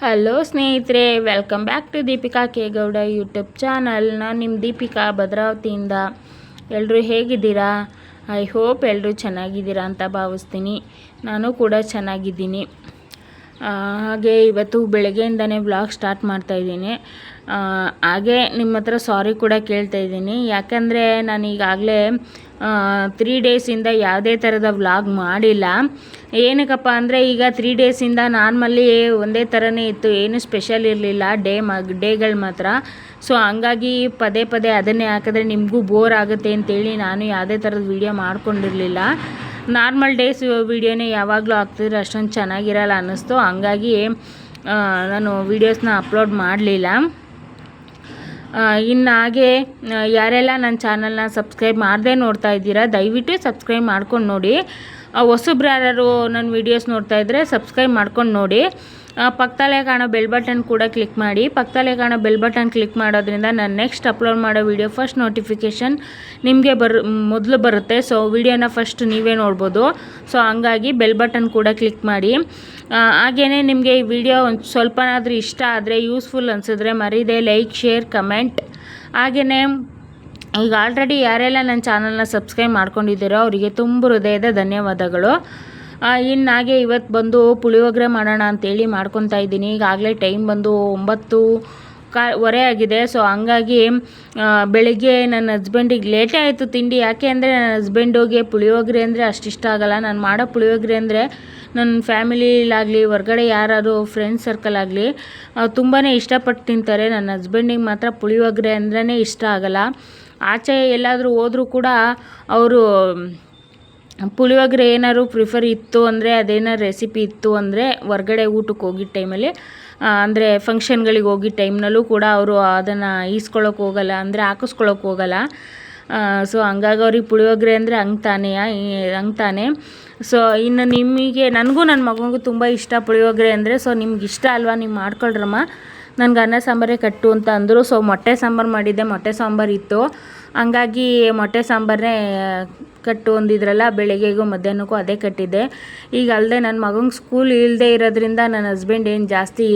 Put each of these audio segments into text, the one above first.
Hello ಸ್ನೇಹಿತರೆ, welcome back to Deepika K Gowda YouTube channel. ನಾನು ನಿಮ್ಮ ದೀಪಿಕಾ ಭದ್ರಾವತಿಯಿಂದ. ಎಲ್ಲರೂ ಹೇಗಿದ್ದೀರಾ? ಐ ಹೋಪ್ ಎಲ್ಲರೂ ಚೆನ್ನಾಗಿದ್ದೀರಾ ಅಂತ ಭಾವಿಸ್ತೀನಿ. ನಾನು ಕೂಡ ಚೆನ್ನಾಗಿದ್ದೀನಿ. ಹಾಗೆ ಇವತ್ತು ಬೆಳಗ್ಗೆಯಿಂದನೇ ವ್ಲಾಗ್ ಸ್ಟಾರ್ಟ್ ಮಾಡ್ತಾಯಿದ್ದೀನಿ. ಹಾಗೆ ನಿಮ್ಮ ಹತ್ರ ಸಾರಿ ಕೂಡ ಕೇಳ್ತಾ ಇದ್ದೀನಿ. ಯಾಕಂದರೆ ನಾನು ಈಗಾಗಲೇ 3 ಡೇಸಿಂದ ಯಾವುದೇ ಥರದ ವ್ಲಾಗ್ ಮಾಡಿಲ್ಲ. ಏನಕ್ಕಪ್ಪ ಅಂದರೆ ಈಗ 3 ಡೇಸಿಂದ ನಾರ್ಮಲ್ಲಿ ಒಂದೇ ಥರನೇ ಇತ್ತು, ಏನು ಸ್ಪೆಷಲ್ ಇರಲಿಲ್ಲ ಡೇಗಳು ಮಾತ್ರ. ಸೊ ಹಂಗಾಗಿ ಪದೇ ಪದೇ ಅದನ್ನೇ ಹಾಕಿದ್ರೆ ನಿಮಗೂ ಬೋರ್ ಆಗುತ್ತೆ ಅಂತೇಳಿ ನಾನು ಯಾವುದೇ ಥರದ ವೀಡಿಯೋ ಮಾಡ್ಕೊಂಡಿರಲಿಲ್ಲ. ನಾರ್ಮಲ್ ಡೇಸ್ ವೀಡಿಯೋನೇ ಯಾವಾಗಲೂ ಹಾಕ್ತಿದ್ರೆ ಅಷ್ಟೊಂದು ಚೆನ್ನಾಗಿರಲ್ಲ ಅನ್ನಿಸ್ತು. ಹಂಗಾಗಿ ನಾನು ವೀಡಿಯೋಸ್ನ ಅಪ್ಲೋಡ್ ಮಾಡಲಿಲ್ಲ. ಇನ್ನು ಹಾಗೆ ಯಾರೆಲ್ಲ ನನ್ನ ಚಾನಲ್ನ ಸಬ್ಸ್ಕ್ರೈಬ್ ಮಾಡದೆ ನೋಡ್ತಾ ಇದ್ದೀರಾ, ದಯವಿಟ್ಟು ಸಬ್ಸ್ಕ್ರೈಬ್ ಮಾಡ್ಕೊಂಡು ನೋಡಿ. ಹೊಸಬ್ರು ಯಾರು ನನ್ನ ವೀಡಿಯೋಸ್ ನೋಡ್ತಾ ಇದ್ದರೆ ಸಬ್ಸ್ಕ್ರೈಬ್ ಮಾಡ್ಕೊಂಡು ನೋಡಿ. ಪಕ್ಕದಲ್ಲೇ ಕಾಣೋ ಬೆಲ್ ಬಟನ್ ಕೂಡ ಕ್ಲಿಕ್ ಮಾಡಿ. ಪಕ್ಕದಲ್ಲೇ ಕಾಣೋ ಬೆಲ್ ಬಟನ್ ಕ್ಲಿಕ್ ಮಾಡೋದ್ರಿಂದ ನಾನು ನೆಕ್ಸ್ಟ್ ಅಪ್ಲೋಡ್ ಮಾಡೋ ವೀಡಿಯೋ ಫಸ್ಟ್ ನೋಟಿಫಿಕೇಷನ್ ನಿಮಗೆ ಮೊದಲು ಬರುತ್ತೆ. ಸೊ ವೀಡಿಯೋನ ಫಸ್ಟ್ ನೀವೇ ನೋಡ್ಬೋದು. ಸೊ ಹಂಗಾಗಿ ಬೆಲ್ ಬಟನ್ ಕೂಡ ಕ್ಲಿಕ್ ಮಾಡಿ. ಹಾಗೆಯೇ ನಿಮಗೆ ಈ ವಿಡಿಯೋ ಒಂದು ಸ್ವಲ್ಪನಾದರೂ ಇಷ್ಟ ಆದರೆ, ಯೂಸ್ಫುಲ್ ಅನಿಸಿದ್ರೆ ಮರೀದೆ ಲೈಕ್, ಶೇರ್, ಕಮೆಂಟ್. ಹಾಗೆಯೇ ಈಗ ಆಲ್ರೆಡಿ ಯಾರೆಲ್ಲ ನನ್ನ ಚಾನಲ್ನ ಸಬ್ಸ್ಕ್ರೈಬ್ ಮಾಡ್ಕೊಂಡಿದ್ದೀರೋ ಅವರಿಗೆ ತುಂಬ ಹೃದಯದ ಧನ್ಯವಾದಗಳು. ಇನ್ನು ಹಾಗೆ ಇವತ್ತು ಬಂದು ಪುಳಿಯೋಗರೆ ಮಾಡೋಣ ಅಂತೇಳಿ ಮಾಡ್ಕೊತಾ ಇದ್ದೀನಿ. ಈಗಾಗಲೇ ಟೈಮ್ ಬಂದು 9:15 ಆಗಿದೆ. ಸೊ ಹಂಗಾಗಿ ಬೆಳಗ್ಗೆ ನನ್ನ ಹಸ್ಬೆಂಡಿಗೆ ಲೇಟೇ ಆಯಿತು ತಿಂಡಿ. ಯಾಕೆ ಅಂದರೆ ನನ್ನ ಹಸ್ಬೆಂಡಿಗೆ ಪುಳಿಯೋಗರೆ ಅಂದರೆ ಅಷ್ಟು ಇಷ್ಟ ಆಗೋಲ್ಲ. ನಾನು ಮಾಡೋ ಪುಳಿಯೋಗರೆ ಅಂದರೆ ನನ್ನ ಫ್ಯಾಮಿಲಿಲಾಗಲಿ ಹೊರ್ಗಡೆ ಯಾರಾದ್ರು ಫ್ರೆಂಡ್ಸ್ ಸರ್ಕಲ್ ಆಗಲಿ ತುಂಬಾ ಇಷ್ಟಪಟ್ಟು ತಿಂತಾರೆ. ನನ್ನ ಹಸ್ಬೆಂಡಿಗೆ ಮಾತ್ರ ಪುಳಿಯೋಗರೆ ಅಂದ್ರೇ ಇಷ್ಟ ಆಗೋಲ್ಲ. ಆಚೆ ಎಲ್ಲಾದರೂ ಹೋದರೂ ಕೂಡ ಅವರು ಪುಳಿಯೋಗರೆ ಏನಾದ್ರು ಪ್ರಿಫರ್ ಇತ್ತು ಅಂದರೆ, ಅದೇನಾರು ರೆಸಿಪಿ ಇತ್ತು ಅಂದರೆ ಹೊರ್ಗಡೆ ಊಟಕ್ಕೆ ಹೋಗಿದ್ದ ಟೈಮಲ್ಲಿ ಅಂದರೆ ಫಂಕ್ಷನ್ಗಳಿಗೆ ಹೋಗಿದ್ದ ಟೈಮ್ನಲ್ಲೂ ಕೂಡ ಅವರು ಅದನ್ನು ಈಸ್ಕೊಳ್ಳೋಕೆ ಹೋಗಲ್ಲ, ಅಂದರೆ ಹಾಕಿಸ್ಕೊಳ್ಳೋಕೆ ಹೋಗಲ್ಲ. ಸೊ ಹಂಗಾಗಿ ಅವ್ರಿಗೆ ಪುಳಿಯೋಗರೆ ಅಂದರೆ ಹಂಗೆ ತಾನೆ. ಸೊ ಇನ್ನು ನಿಮಗೆ, ನನಗೂ ನನ್ನ ಮಗನಿಗೂ ತುಂಬ ಇಷ್ಟ ಪುಳಿಯೋಗರೆ ಅಂದರೆ. ಸೊ ನಿಮ್ಗೆ ಇಷ್ಟ ಅಲ್ವಾ, ನೀವು ಮಾಡ್ಕೊಳ್ರಮ್ಮ, ನನಗೆ ಅನ್ನ ಸಾಂಬಾರೇ ಕಟ್ಟು ಅಂತ ಅಂದರು. ಸೊ ಮೊಟ್ಟೆ ಸಾಂಬಾರು ಮಾಡಿದ್ದೆ, ಮೊಟ್ಟೆ ಸಾಂಬಾರು ಇತ್ತು. ಹಂಗಾಗಿ ಮೊಟ್ಟೆ ಸಾಂಬಾರನ್ನೇ ಕಟ್ಟು ಅಂದಿದ್ರಲ್ಲ, ಬೆಳಗ್ಗೆಗೂ ಮಧ್ಯಾಹ್ನಕ್ಕೂ ಅದೇ ಕಟ್ಟಿದ್ದೆ. ಈಗ ಅಲ್ಲದೆ ನನ್ನ ಮಗಂಗೆ ಸ್ಕೂಲ್ ಇಲ್ಲದೆ ಇರೋದ್ರಿಂದ ನನ್ನ ಹಸ್ಬೆಂಡ್ ಏನು ಜಾಸ್ತಿ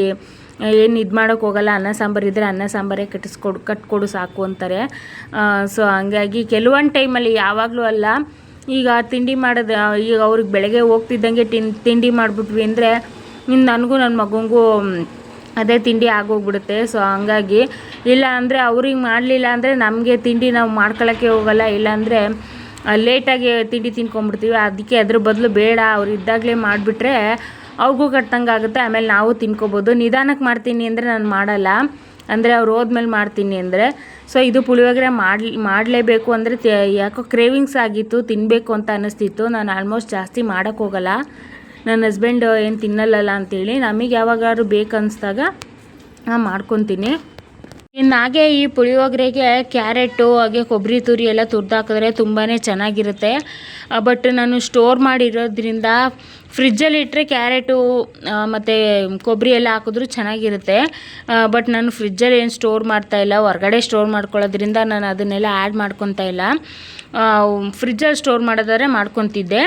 ಏನು ಇದು ಮಾಡೋಕ್ಕೆ ಹೋಗಲ್ಲ. ಅನ್ನ ಸಾಂಬಾರು ಇದ್ದರೆ ಅನ್ನ ಸಾಂಬಾರೇ ಕಟ್ಕೊಡು ಸಾಕು ಅಂತಾರೆ. ಸೊ ಹಂಗಾಗಿ ಕೆಲವೊಂದು ಟೈಮಲ್ಲಿ, ಯಾವಾಗಲೂ ಅಲ್ಲ, ಈಗ ತಿಂಡಿ ಮಾಡೋದು, ಈಗ ಅವ್ರಿಗೆ ಬೆಳಗ್ಗೆ ಹೋಗ್ತಿದ್ದಂಗೆ ತಿಂಡಿ ಮಾಡಿಬಿಟ್ವಿ ಅಂದರೆ ಇನ್ನು ನನಗೂ ನನ್ನ ಮಗನಿಗೂ ಅದೇ ತಿಂಡಿ ಆಗೋಗ್ಬಿಡುತ್ತೆ. ಸೊ ಹಂಗಾಗಿ ಇಲ್ಲ ಅಂದರೆ ಅವ್ರಿಗೆ ಮಾಡಲಿಲ್ಲ ಅಂದರೆ ನಮಗೆ ತಿಂಡಿ ನಾವು ಮಾಡ್ಕೊಳ್ಳೋಕ್ಕೆ ಹೋಗಲ್ಲ. ಇಲ್ಲಾಂದರೆ ಲೇಟಾಗಿ ತಿಂಡಿ ತಿನ್ಕೊಂಬಿಡ್ತೀವಿ. ಅದಕ್ಕೆ ಅದ್ರ ಬದಲು ಬೇಡ, ಅವ್ರು ಇದ್ದಾಗಲೇ ಮಾಡಿಬಿಟ್ರೆ ಅವ್ರಿಗೂ ಕಟ್ಟಂಗೆ ಆಗುತ್ತೆ. ಆಮೇಲೆ ನಾವು ತಿನ್ಕೋಬೋದು. ನಿಧಾನಕ್ಕೆ ಮಾಡ್ತೀನಿ ಅಂದರೆ ನಾನು ಮಾಡಲ್ಲ, ಅಂದರೆ ಅವ್ರು ಹೋದ್ಮೇಲೆ ಮಾಡ್ತೀನಿ ಅಂದರೆ. ಸೊ ಇದು ಪುಳಿಯೋಗರೆ ಮಾಡಲೇಬೇಕು ಅಂದರೆ ಯಾಕೋ ಕ್ರೇವಿಂಗ್ಸ್ ಆಗಿತ್ತು, ತಿನ್ನಬೇಕು ಅಂತ ಅನ್ನಿಸ್ತಿತ್ತು. ನಾನು ಆಲ್ಮೋಸ್ಟ್ ಜಾಸ್ತಿ ಮಾಡೋಕ್ಕೆ ಹೋಗಲ್ಲ, ನನ್ನ ಹಸ್ಬೆಂಡ್ ಏನು ತಿನ್ನಲ್ಲ ಅಂತೇಳಿ. ನಮಗೆ ಯಾವಾಗಾದ್ರೂ ಬೇಕು ಅನ್ನಿಸ್ದಾಗ ಮಾಡ್ಕೊತೀನಿ. ಇನ್ನು ಹಾಗೆ ಈ ಪುಳಿಯೋಗರೆಗೆ ಕ್ಯಾರೆಟು ಹಾಗೆ ಕೊಬ್ಬರಿ ತುರಿ ಎಲ್ಲ ತುರ್ದು ಹಾಕಿದ್ರೆ ತುಂಬಾ ಚೆನ್ನಾಗಿರುತ್ತೆ. ಬಟ್ ನಾನು ಸ್ಟೋರ್ ಮಾಡಿರೋದ್ರಿಂದ ಫ್ರಿಜ್ಜಲ್ಲಿ ಇಟ್ಟರೆ ಕ್ಯಾರೆಟು ಮತ್ತು ಕೊಬ್ಬರಿ ಎಲ್ಲ ಹಾಕಿದ್ರೂ ಚೆನ್ನಾಗಿರುತ್ತೆ. ಬಟ್ ನಾನು ಫ್ರಿಜ್ಜಲ್ಲಿ ಏನು ಸ್ಟೋರ್ ಮಾಡ್ತಾಯಿಲ್ಲ, ಹೊರಗಡೆ ಸ್ಟೋರ್ ಮಾಡ್ಕೊಳ್ಳೋದ್ರಿಂದ ನಾನು ಅದನ್ನೆಲ್ಲ ಆ್ಯಡ್ ಮಾಡ್ಕೊತಾ ಇಲ್ಲ. ಫ್ರಿಜ್ಜಲ್ಲಿ ಸ್ಟೋರ್ ಮಾಡೋದಾದ್ರೆ ಮಾಡ್ಕೊತಿದ್ದೆ,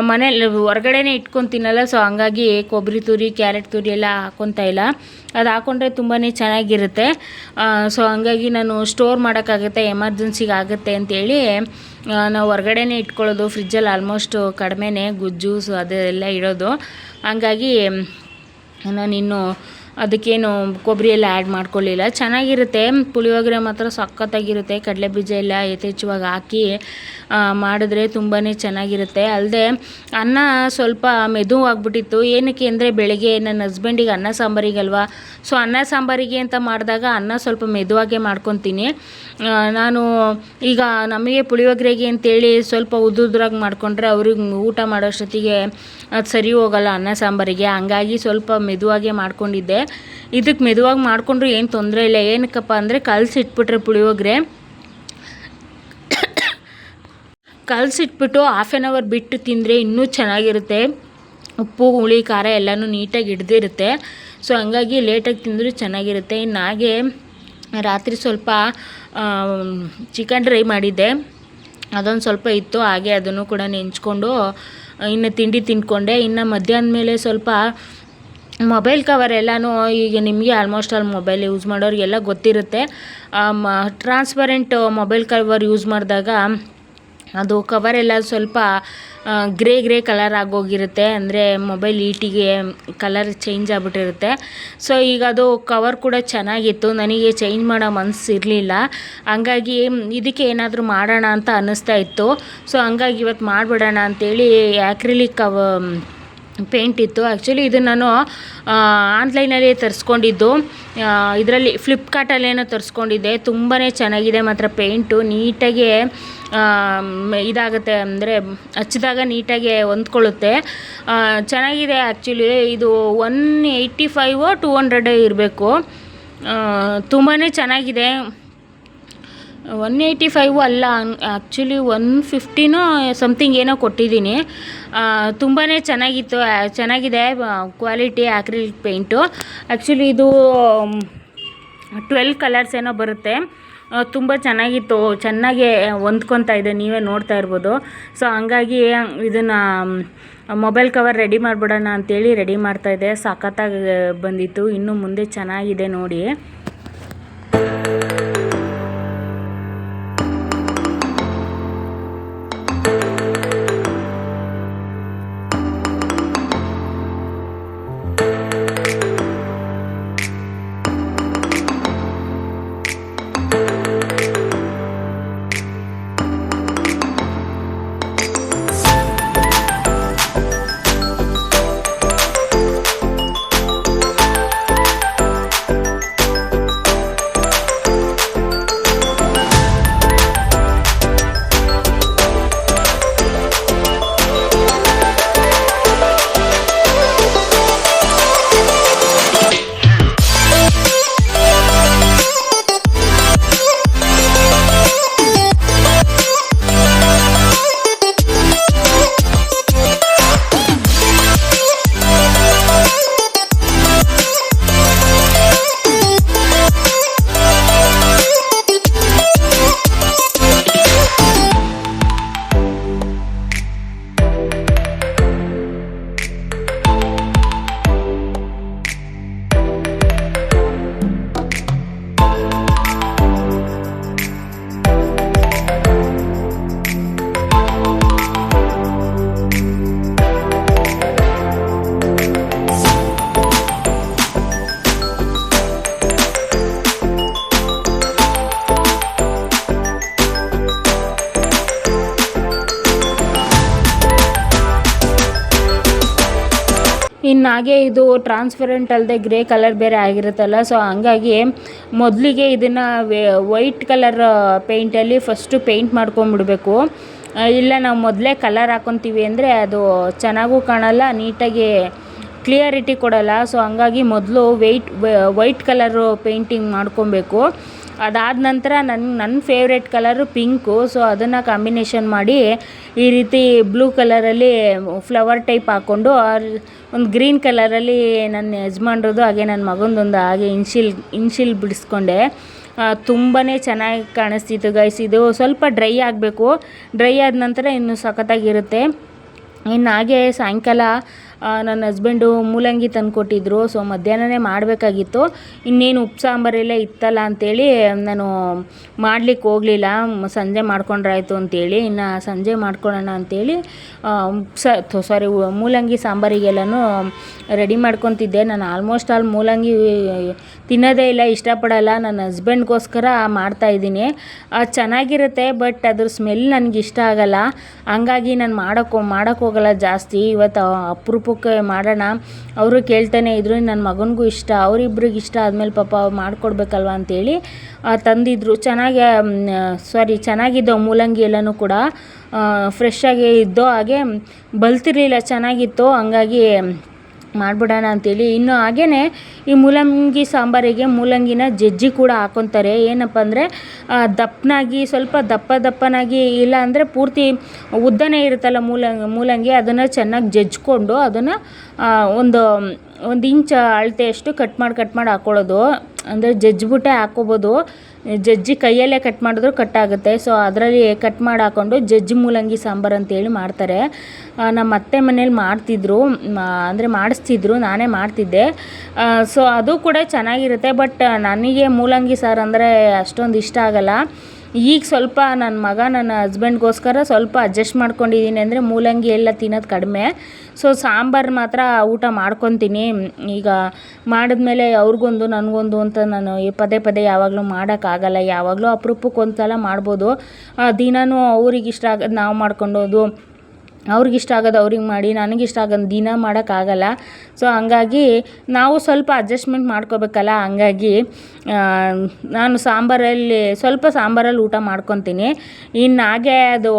ಮನೇಲಿ ಹೊರಗಡೆನೇ ಇಟ್ಕೊತೀನಲ್ಲ. ಸೊ ಹಂಗಾಗಿ ಕೊಬ್ಬರಿ ತುರಿ, ಕ್ಯಾರೆಟ್ ತುರಿ ಎಲ್ಲ ಹಾಕ್ಕೊತಾ ಇಲ್ಲ. ಅದು ಹಾಕ್ಕೊಂಡ್ರೆ ತುಂಬಾ ಚೆನ್ನಾಗಿರುತ್ತೆ. ಸೊ ಹಂಗಾಗಿ ನಾನು ಸ್ಟೋರ್ ಮಾಡೋಕ್ಕಾಗುತ್ತೆ, ಎಮರ್ಜೆನ್ಸಿಗೆ ಆಗುತ್ತೆ ಅಂತೇಳಿ ನಾವು ಹೊರಗಡೆನೇ ಇಟ್ಕೊಳ್ಳೋದು. ಫ್ರಿಜ್ಜಲ್ಲಿ ಆಲ್ಮೋಸ್ಟ್ ಕಡಿಮೆನೇ ಗುಜ್ಜು ಸೊ ಅದೆಲ್ಲ ಇಡೋದು. ಹಂಗಾಗಿ ನಾನಿನ್ನು ಅದಕ್ಕೇನು ಕೊಬ್ಬರಿ ಎಲ್ಲ ಆ್ಯಡ್ ಮಾಡ್ಕೊಳ್ಳಿಲ್ಲ. ಚೆನ್ನಾಗಿರುತ್ತೆ ಪುಳಿಯೋಗರೆ ಮಾತ್ರ, ಸಖತ್ತಾಗಿರುತ್ತೆ. ಕಡಲೆಬೀಜ ಎಲ್ಲ ಯಥೇಚ್ಛವಾಗಿ ಹಾಕಿ ಮಾಡಿದ್ರೆ ತುಂಬಾ ಚೆನ್ನಾಗಿರುತ್ತೆ. ಅಲ್ಲದೆ ಅನ್ನ ಸ್ವಲ್ಪ ಮೆದುವಾಗ್ಬಿಟ್ಟಿತ್ತು. ಏನಕ್ಕೆ ಅಂದರೆ ಬೆಳಗ್ಗೆ ನನ್ನ ಹಸ್ಬೆಂಡಿಗೆ ಅನ್ನ ಸಾಂಬಾರಿಗಲ್ವ, ಸೊ ಅನ್ನ ಸಾಂಬಾರಿಗೆ ಅಂತ ಮಾಡಿದಾಗ ಅನ್ನ ಸ್ವಲ್ಪ ಮೆದುವಾಗೆ ಮಾಡ್ಕೊತೀನಿ. ನಾನು ಈಗ ನಮಗೆ ಪುಳಿಯೋಗರೆಗೆ ಅಂತೇಳಿ ಸ್ವಲ್ಪ ಉದ್ರಾಗಿ ಮಾಡಿಕೊಂಡ್ರೆ ಅವ್ರಿಗೆ ಊಟ ಮಾಡೋಷ್ಟೊತ್ತಿಗೆ ಅದು ಸರಿ ಹೋಗಲ್ಲ ಅನ್ನ ಸಾಂಬಾರಿಗೆ. ಹಂಗಾಗಿ ಸ್ವಲ್ಪ ಮೆದುವಾಗೆ ಮಾಡ್ಕೊಂಡಿದ್ದೆ. ಇದಕ್ಕೆ ಮೆದುವಾಗಿ ಮಾಡಿಕೊಂಡ್ರು ಏನು ತೊಂದರೆ ಇಲ್ಲ. ಏನಕ್ಕಪ್ಪ ಅಂದರೆ ಕಲಸಿಟ್ಬಿಟ್ರೆ ಪುಳಿಯೋಗರೆ ಕಲಸಿಟ್ಬಿಟ್ಟು 1/2 ಅವರ್ ಬಿಟ್ಟು ತಿಂದರೆ ಇನ್ನೂ ಚೆನ್ನಾಗಿರುತ್ತೆ. ಉಪ್ಪು ಹುಳಿ ಖಾರ ಎಲ್ಲನೂ ನೀಟಾಗಿ ಹಿಡ್ದಿರುತ್ತೆ. ಸೊ ಹಂಗಾಗಿ ಲೇಟಾಗಿ ತಿಂದರೂ ಚೆನ್ನಾಗಿರುತ್ತೆ. ಇನ್ನು ಹಾಗೆ ರಾತ್ರಿ ಸ್ವಲ್ಪ ಚಿಕನ್ ಡ್ರೈ ಮಾಡಿದ್ದೆ, ಅದೊಂದು ಸ್ವಲ್ಪ ಇತ್ತು. ಹಾಗೆ ಅದನ್ನು ಕೂಡ ನೆಂಚ್ಕೊಂಡು ಇನ್ನು ತಿಂಡಿ ತಿಂದ್ಕೊಂಡೆ. ಇನ್ನು ಮಧ್ಯಾಹ್ನ ಮೇಲೆ ಸ್ವಲ್ಪ ಮೊಬೈಲ್ ಕವರ್ ಎಲ್ಲನೂ ಈಗ ನಿಮಗೆ ಆಲ್ಮೋಸ್ಟ್ ಆಲ್ ಮೊಬೈಲ್ ಯೂಸ್ ಮಾಡೋರಿಗೆಲ್ಲ ಗೊತ್ತಿರುತ್ತೆ. ಟ್ರಾನ್ಸ್ಪರೆಂಟ್ ಮೊಬೈಲ್ ಕವರ್ ಯೂಸ್ ಮಾಡಿದಾಗ ಅದು ಕವರೆಲ್ಲ ಸ್ವಲ್ಪ ಗ್ರೇ ಕಲರ್ ಆಗೋಗಿರುತ್ತೆ. ಅಂದರೆ ಮೊಬೈಲ್ ಹೀಟಿಗೆ ಕಲರ್ ಚೇಂಜ್ ಆಗಿಬಿಟ್ಟಿರುತ್ತೆ. ಸೊ ಈಗ ಅದು ಕವರ್ ಕೂಡ ಚೆನ್ನಾಗಿತ್ತು, ನನಗೆ ಚೇಂಜ್ ಮಾಡೋ ಮನಸ್ಸು ಇರಲಿಲ್ಲ. ಹಂಗಾಗಿ ಇದಕ್ಕೆ ಏನಾದರೂ ಮಾಡೋಣ ಅಂತ ಅನ್ನಿಸ್ತಾ ಇತ್ತು. ಸೊ ಹಂಗಾಗಿ ಇವತ್ತು ಮಾಡಿಬಿಡೋಣ ಅಂಥೇಳಿ ಆ್ಯಕ್ರಿಲಿಕ್ ಪೇಂಟ್ ಇತ್ತು. ಆ್ಯಕ್ಚುಲಿ ಇದು ನಾನು ಆನ್ಲೈನಲ್ಲಿ ತರಿಸ್ಕೊಂಡಿದ್ದು, ಇದರಲ್ಲಿ ಫ್ಲಿಪ್ಕಾರ್ಟಲ್ಲೇನೋ ತರಿಸ್ಕೊಂಡಿದ್ದೆ. ತುಂಬಾ ಚೆನ್ನಾಗಿದೆ ಮಾತ್ರ ಪೇಂಟು, ನೀಟಾಗಿ ಇದಾಗುತ್ತೆ, ಅಂದರೆ ಹಚ್ಚಿದಾಗ ನೀಟಾಗಿ ಹೊಂದ್ಕೊಳ್ಳುತ್ತೆ. ಚೆನ್ನಾಗಿದೆ. ಆ್ಯಕ್ಚುಲಿ ಇದು 185 200 ಇರಬೇಕು. ತುಂಬಾ ಚೆನ್ನಾಗಿದೆ. 185 ಅಲ್ಲ, ಆ್ಯಕ್ಚುಲಿ 150 ಸಮಥಿಂಗ್ ಏನೋ ಕೊಟ್ಟಿದ್ದೀನಿ. ತುಂಬಾ ಚೆನ್ನಾಗಿದೆ ಕ್ವಾಲಿಟಿ ಆ್ಯಕ್ರಿಲಿಕ್ ಪೇಂಟು. ಆ್ಯಕ್ಚುಲಿ ಇದು 12 ಕಲರ್ಸ್ ಏನೋ ಬರುತ್ತೆ. ತುಂಬ ಚೆನ್ನಾಗಿತ್ತು, ಚೆನ್ನಾಗಿ ಹೊಂದ್ಕೊತಾ ಇದೆ, ನೀವೇ ನೋಡ್ತಾ ಇರ್ಬೋದು. ಸೊ ಹಂಗಾಗಿ ಇದನ್ನು ಮೊಬೈಲ್ ಕವರ್ ರೆಡಿ ಮಾಡಿಬಿಡೋಣ ಅಂಥೇಳಿ ರೆಡಿ ಮಾಡ್ತಾಯಿದ್ದೆ. ಸಖತ್ತಾಗಿ ಬಂದಿತ್ತು, ಇನ್ನು ಮುಂದೆ ಚೆನ್ನಾಗಿದೆ ನೋಡಿ. ಇನ್ನು ಹಾಗೆ ಇದು ಟ್ರಾನ್ಸ್ಪರೆಂಟ್ ಅಲ್ಲದೆ ಗ್ರೇ ಕಲರ್ ಬೇರೆ ಆಗಿರುತ್ತಲ್ಲ. ಸೊ ಹಂಗಾಗಿ ಮೊದಲಿಗೆ ಇದನ್ನು ವೈಟ್ ಕಲರ್ ಪೇಂಟಲ್ಲಿ ಫಸ್ಟು ಪೇಂಟ್ ಮಾಡ್ಕೊಂಬಿಡ್ಬೇಕು. ಇಲ್ಲ ನಾವು ಮೊದಲೇ ಕಲರ್ ಹಾಕ್ಕೊತೀವಿ ಅಂದರೆ ಅದು ಚೆನ್ನಾಗೂ ಕಾಣಲ್ಲ, ನೀಟಾಗಿ ಕ್ಲಿಯರಿಟಿ ಕೊಡಲ್ಲ. ಸೊ ಹಂಗಾಗಿ ಮೊದಲು ವೈಟ್ ಕಲರು ಪೇಂಟಿಂಗ್ ಮಾಡ್ಕೊಬೇಕು. ಅದಾದ ನಂತರ ನನ್ನ ಫೇವ್ರೆಟ್ ಕಲರು ಪಿಂಕು. ಸೊ ಅದನ್ನು ಕಾಂಬಿನೇಷನ್ ಮಾಡಿ ಈ ರೀತಿ ಬ್ಲೂ ಕಲರಲ್ಲಿ ಫ್ಲವರ್ ಟೈಪ್ ಹಾಕ್ಕೊಂಡು, ಒಂದು ಗ್ರೀನ್ ಕಲರಲ್ಲಿ ನನ್ನ ಯಜಮಾನ್ರದ್ದು ಹಾಗೆ ನನ್ನ ಮಗಂದೊಂದು ಹಾಗೆ ಇನ್ಶಿಲ್ ಬಿಡಿಸ್ಕೊಂಡೆ. ತುಂಬಾ ಚೆನ್ನಾಗಿ ಕಾಣಿಸ್ತಿತ್ತು ಗೈಸ್. ಇದು ಸ್ವಲ್ಪ ಡ್ರೈ ಆಗಬೇಕು, ಡ್ರೈ ಆದ ನಂತರ ಇನ್ನು ಸಖತ್ತಾಗಿರುತ್ತೆ. ಇನ್ನು ಹಾಗೆ ಸಾಯಂಕಾಲ ನನ್ನ ಹಸ್ಬೆಂಡು ಮೂಲಂಗಿ ತಂದುಕೊಟ್ಟಿದ್ರು. ಸೊ ಮಧ್ಯಾಹ್ನನೇ ಮಾಡಬೇಕಾಗಿತ್ತು, ಇನ್ನೇನು ಉಪ್ಪು ಸಾಂಬಾರೆಲ್ಲ ಇತ್ತಲ್ಲ ಅಂಥೇಳಿ ನಾನು ಮಾಡಲಿಕ್ಕೆ ಹೋಗಲಿಲ್ಲ. ಸಂಜೆ ಮಾಡ್ಕೊಂಡ್ರಾಯ್ತು ಅಂಥೇಳಿ, ಇನ್ನು ಸಂಜೆ ಮಾಡ್ಕೊಳ್ಳೋಣ ಅಂಥೇಳಿ ಮೂಲಂಗಿ ಸಾಂಬಾರಿಗೆಲ್ಲನೂ ರೆಡಿ ಮಾಡ್ಕೊತಿದ್ದೆ. ನಾನು ಆಲ್ಮೋಸ್ಟ್ ಆಲ್ ಮೂಲಂಗಿ ತಿನ್ನೋದೇ ಇಲ್ಲ, ಇಷ್ಟಪಡಲ್ಲ. ನನ್ನ ಹಸ್ಬೆಂಡ್ಗೋಸ್ಕರ ಮಾಡ್ತಾಯಿದ್ದೀನಿ. ಚೆನ್ನಾಗಿರುತ್ತೆ, ಬಟ್ ಅದ್ರ ಸ್ಮೆಲ್ ನನಗೆ ಇಷ್ಟ ಆಗಲ್ಲ. ಹಂಗಾಗಿ ನಾನು ಮಾಡೋಕ್ಕೋಗಲ್ಲ ಜಾಸ್ತಿ. ಇವತ್ತು ಅಪರೂಪಕ್ಕೆ ಮಾಡೋಣ, ಅವರು ಕೇಳ್ತಾನೆ ಇದ್ರು. ನನ್ನ ಮಗನಿಗೂ ಇಷ್ಟ, ಅವರಿಬ್ರಿಗೆ ಇಷ್ಟ ಆದಮೇಲೆ ಪಾಪ ಮಾಡಿಕೊಡ್ಬೇಕಲ್ವ ಅಂಥೇಳಿ ತಂದಿದ್ರು. ಚೆನ್ನಾಗಿದ್ದವು ಮೂಲಂಗಿ ಎಲ್ಲನೂ ಕೂಡ, ಫ್ರೆಶ್ಶಾಗಿ ಇದ್ದೋ, ಹಾಗೆ ಬಲ್ತಿರಲಿಲ್ಲ, ಚೆನ್ನಾಗಿತ್ತು. ಹಂಗಾಗಿ ಮಾಡಿಬಿಡೋಣ ಅಂಥೇಳಿ. ಇನ್ನು ಹಾಗೇ ಈ ಮೂಲಂಗಿ ಸಾಂಬಾರಿಗೆ ಮೂಲಂಗಿನ ಜಜ್ಜಿ ಕೂಡ ಹಾಕ್ಕೊತಾರೆ. ಏನಪ್ಪ ಅಂದರೆ ದಪ್ಪನಾಗಿ, ಸ್ವಲ್ಪ ದಪ್ಪನಾಗಿ, ಇಲ್ಲ ಅಂದರೆ ಪೂರ್ತಿ ಉದ್ದನೇ ಇರುತ್ತಲ್ಲ ಮೂಲಂಗಿ, ಅದನ್ನು ಚೆನ್ನಾಗಿ ಜಜ್ಜಿಕೊಂಡು ಅದನ್ನು ಒಂದು ಇಂಚ್ ಅಳತೆಯಷ್ಟು ಕಟ್ ಮಾಡಿ ಹಾಕ್ಕೊಳ್ಳೋದು. ಅಂದರೆ ಜಜ್ಜಿಬಿಟ್ಟೆ ಹಾಕ್ಕೋಬೋದು, ಜಜ್ಜಿ ಕೈಯಲ್ಲೇ ಕಟ್ ಮಾಡಿದ್ರು ಕಟ್ ಆಗುತ್ತೆ. ಸೊ ಅದರಲ್ಲಿ ಕಟ್ ಮಾಡಿ ಹಾಕ್ಕೊಂಡು ಜಜ್ಜಿ ಮೂಲಂಗಿ ಸಾಂಬಾರು ಅಂತೇಳಿ ಮಾಡ್ತಾರೆ. ನಮ್ಮ ಅತ್ತೆ ಮನೇಲಿ ಮಾಡ್ತಿದ್ರು, ಅಂದರೆ ಮಾಡಿಸ್ತಿದ್ರು, ನಾನೇ ಮಾಡ್ತಿದ್ದೆ. ಸೊ ಅದು ಕೂಡ ಚೆನ್ನಾಗಿರುತ್ತೆ. ಬಟ್ ನನಗೆ ಮೂಲಂಗಿ ಸಾರು ಅಂದರೆ ಅಷ್ಟೊಂದು ಇಷ್ಟ ಆಗಲ್ಲ. ಈಗ ಸ್ವಲ್ಪ ನನ್ನ ಮಗ ನನ್ನ ಹಸ್ಬೆಂಡ್ಗೋಸ್ಕರ ಸ್ವಲ್ಪ ಅಡ್ಜಸ್ಟ್ ಮಾಡ್ಕೊಂಡಿದ್ದೀನಿ. ಅಂದರೆ ಮೂಲಂಗಿ ಎಲ್ಲ ತಿನ್ನೋದು ಕಡಿಮೆ. ಸೊ ಸಾಂಬಾರು ಮಾತ್ರ ಊಟ ಮಾಡ್ಕೊತೀನಿ. ಈಗ ಮಾಡಿದ್ಮೇಲೆ ಅವ್ರಿಗೊಂದು ನನಗೊಂದು ಅಂತ ನಾನು ಪದೇ ಪದೇ ಯಾವಾಗಲೂ ಮಾಡೋಕ್ಕಾಗಲ್ಲ. ಯಾವಾಗಲೂ ಅಪರೂಪಕ್ಕೆ ಒಂದು ಸಲ ಮಾಡ್ಬೋದು. ದಿನವೂ ಅವ್ರಿಗಿಷ್ಟ ಆಗೋದು ನಾವು ಮಾಡ್ಕೊಂಡೋದು, ಅವ್ರಿಗಿಷ್ಟ ಆಗೋದು ಅವ್ರಿಗೆ ಮಾಡಿ, ನನಗಿಷ್ಟ ಆಗೋದು ದಿನ ಮಾಡೋಕ್ಕಾಗಲ್ಲ. ಸೊ ಹಂಗಾಗಿ ನಾವು ಸ್ವಲ್ಪ ಅಡ್ಜಸ್ಟ್ಮೆಂಟ್ ಮಾಡ್ಕೋಬೇಕಲ್ಲ. ಹಂಗಾಗಿ ನಾನು ಸ್ವಲ್ಪ ಸಾಂಬಾರಲ್ಲಿ ಊಟ ಮಾಡ್ಕೊತೀನಿ. ಇನ್ನು ಹಾಗೆ ಅದು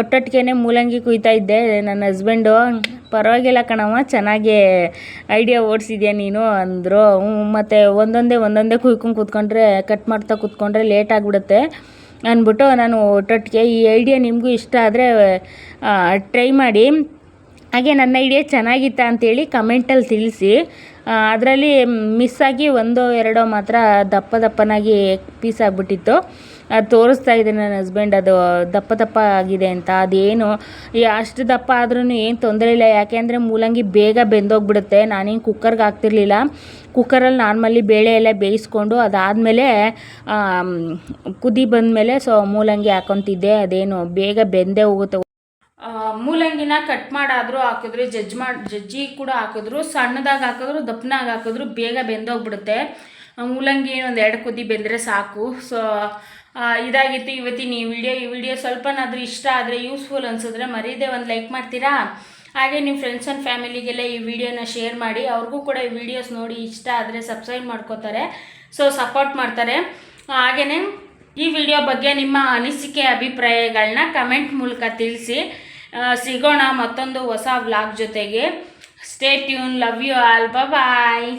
ಒಟ್ಟೊಟ್ಟಿಗೆ ಮೂಲಂಗಿ ಕುಯ್ತಾ ಇದ್ದೆ. ನನ್ನ ಹಸ್ಬೆಂಡು ಪರವಾಗಿಲ್ಲ ಕಣಮ್ಮ, ಚೆನ್ನಾಗಿ ಐಡಿಯಾ ಓಡಿಸಿದ್ಯಾ ನೀನು ಅಂದರು. ಮತ್ತು ಒಂದೊಂದೇ ಕುಯ್ಕೊಂಡು ಕೂತ್ಕೊಂಡ್ರೆ, ಕಟ್ ಮಾಡ್ತಾ ಕೂತ್ಕೊಂಡ್ರೆ ಲೇಟ್ ಆಗಿಬಿಡುತ್ತೆ ಅಂದ್ಬಿಟ್ಟು ನಾನು ಒಟ್ಟೊಟ್ಟಿಗೆ ಈ ಐಡಿಯಾ ನಿಮಗೂ ಇಷ್ಟ ಆದರೆ ಟ್ರೈ ಮಾಡಿ. ಹಾಗೆ ನನ್ನ ಐಡಿಯಾ ಚೆನ್ನಾಗಿತ್ತಾ ಅಂತೇಳಿ ಕಮೆಂಟಲ್ಲಿ ತಿಳಿಸಿ. ಅದರಲ್ಲಿ ಮಿಸ್ಸಾಗಿ 1-2 ಮಾತ್ರ ದಪ್ಪನಾಗಿ ಪೀಸ್ ಆಗಿಬಿಟ್ಟಿತ್ತು. ಅದು ತೋರಿಸ್ತಾ ಇದೆ ನನ್ನ ಹಸ್ಬೆಂಡ್, ಅದು ದಪ್ಪ ಆಗಿದೆ ಅಂತ. ಅದೇನು ಅಷ್ಟು ದಪ್ಪ ಆದ್ರೂ ಏನು ತೊಂದರೆ ಇಲ್ಲ. ಯಾಕೆ ಅಂದರೆ ಮೂಲಂಗಿ ಬೇಗ ಬೆಂದೋಗ್ಬಿಡುತ್ತೆ. ನಾನೇನು ಕುಕ್ಕರ್ಗೆ ಹಾಕ್ತಿರ್ಲಿಲ್ಲ. ಕುಕ್ಕರಲ್ಲಿ ನಾರ್ಮಲಿ ಬೇಳೆ ಎಲ್ಲ ಬೇಯಿಸ್ಕೊಂಡು ಅದಾದಮೇಲೆ ಕುದಿ ಬಂದಮೇಲೆ ಸೊ ಮೂಲಂಗಿ ಹಾಕೊತಿದ್ದೆ. ಅದೇನು ಬೇಗ ಬೆಂದೇ ಹೋಗುತ್ತೆ. ಮೂಲಂಗಿನ ಕಟ್ ಮಾಡಾದರೂ ಹಾಕಿದ್ರು, ಜಜ್ಜಿ ಕೂಡ ಹಾಕಿದ್ರು, ಸಣ್ಣದಾಗಿ ಹಾಕಿದ್ರು, ದಪ್ಪನಾಗಿ ಹಾಕಿದ್ರು ಬೇಗ ಬೆಂದೋಗ್ಬಿಡುತ್ತೆ. ಮೂಲಂಗಿ 1-2 ಕುದಿ ಬೆಂದರೆ ಸಾಕು. ಸೊ ಇದಾಗಿತ್ತು ಇವತ್ತಿನ ಈ ವಿಡಿಯೋ ಸ್ವಲ್ಪನಾದರೂ ಇಷ್ಟ ಆದರೆ, ಯೂಸ್ಫುಲ್ ಅನಿಸಿದ್ರೆ ಮರೀದೆ ಒಂದು ಲೈಕ್ ಮಾಡ್ತೀರಾ. ಹಾಗೆ ನಿಮ್ಮ ಫ್ರೆಂಡ್ಸ್ ಆ್ಯಂಡ್ ಫ್ಯಾಮಿಲಿಗೆಲ್ಲ ಈ ವಿಡಿಯೋನ ಶೇರ್ ಮಾಡಿ. ಅವ್ರಿಗೂ ಕೂಡ ಈ ವಿಡಿಯೋಸ್ ನೋಡಿ ಇಷ್ಟ ಆದರೆ ಸಬ್ಸ್ಕ್ರೈಬ್ ಮಾಡ್ಕೋತಾರೆ, ಸೊ ಸಪೋರ್ಟ್ ಮಾಡ್ತಾರೆ. ಹಾಗೆಯೇ ಈ ವಿಡಿಯೋ ಬಗ್ಗೆ ನಿಮ್ಮ ಅನಿಸಿಕೆ ಅಭಿಪ್ರಾಯಗಳನ್ನ ಕಮೆಂಟ್ ಮೂಲಕ ತಿಳಿಸಿ. ಸಿಗೋಣ ಮತ್ತೊಂದು ಹೊಸ ವ್ಲಾಗ್ ಜೊತೆಗೆ. Stay tune. Love you all. Bye.